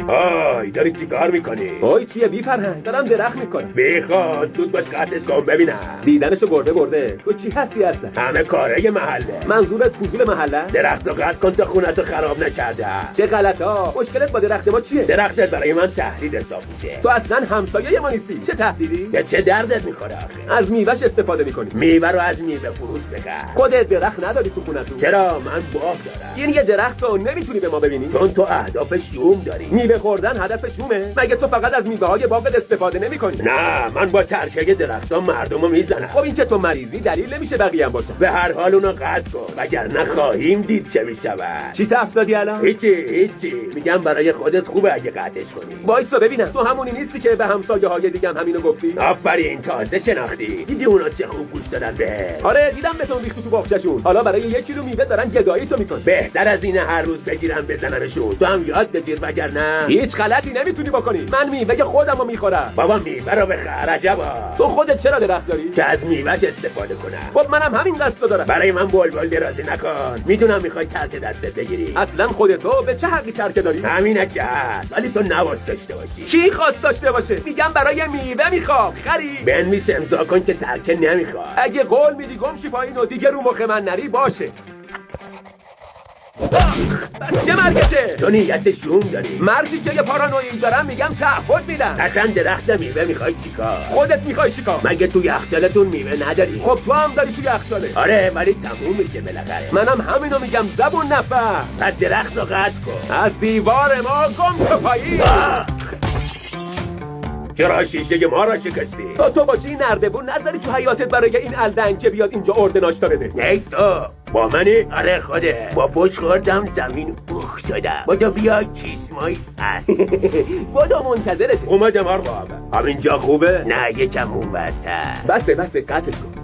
آی داری چی کار میکنی؟ اوی چیه بی فرهنگ؟ دارم درخت میکنم. بیخواد زود باش قطعش کن ببینم. دیدنشو برده تو چی هستی هستن؟ همه کاره محله. منظورت فضول محله؟ درخت رو قطع کن تا خونتو خراب نکرده. چه غلطا؟ مشکلت با درخت ما چیه؟ درختت برای من تهدید حساب میشه. تو اصلا همسایه ما نیستی. چه تهدیدی؟ به چه دردت میخوره آخه؟ از میوهش استفاده میکنی. میوه رو از میوه فروش بخر. خودت درخت نداری تو خونتون؟ چرا؟ من باغ دارم. این یه درخت رو نمیتونی به ما ببینی؟ چون تو اهداف شوم داری. میوه خوردن هدف شومه؟ مگه تو فقط از میوه‌های باغت استفاده نمیکنی؟ نه، من با ترکه درختان مردمو میزنم. خب این که تو مریضی دلیل نمیشه بقیه هم باشن. به هر حال اونو قطع کن وگرنه خواهیم دید چه میشود. چی تفت دادی الان؟ هیچی میگم برای خودت خوبه اگه قطعش کنی. وایسا ببینم تو همونی نیستی که به همسایه‌های دیگه هم همینو گفتی؟ آفرین، تازه شناختی. دیدی اونا چه خوب گوش دادن به. آره دیدم بهتون ریخت تو باغچه‌شون. حالا برای 1 کیلو میوه دارن گدایی تو میکنن. بهتر از اینه هر روز بگیرم بزنمشون. تو هم یاد بگیر وگرنه هیچ غلطی نمیتونی بکنی. من میوه خودمو میخورم. بابا میوه رو بخر. عجبا. تو خودت چرا درخت داری؟ که از میوهش استفاده کنم. خب منم همین قصد دارم. برای من بلبل درازی نکن. میدونم میخوای ترک دستت بگیری. اصلا خودتو به چه حقی ترک داری؟ همینه که هست، ولی تو نواز داشته باشی. چی خواست داشته باشه؟ میگم برای میوه میخوام. خری بنویس امضا کن که ترکه نمیخواد. اگه قول میدی گمشی پایین و دیگه رو مخ من نری باشه. بس چه مرگته؟ تو نیت شوم داری. مردی که یه پارانویی دارم میگم تعهد میدم. اصلا درخت میوه میخوای چیکار؟ خودت میخوای چیکار؟ مگه تو یخچالتون میوه نداری؟ خب تو هم داری توی یخچاله. آره ولی تموم میشه بالاخره. منم همینو میگم زبون نفهم. پس درخت رو قطع کن. از دیوار ما گم تو پایین. چرا شیشه ما را شکستی؟ تو باشی این نردبون نذاری تو حیاتت برای این الدنگ که بیاد اینجا ارد ناشتا بده. ای تو با منی؟ آره خوده. با پشت خوردم زمین اوخ شدم. بودو بیا کیسمای هست. بودو منتظرت. اومدم آرباب. همینجا خوبه؟ نه یکم اونورتر. بسه قطعش کن.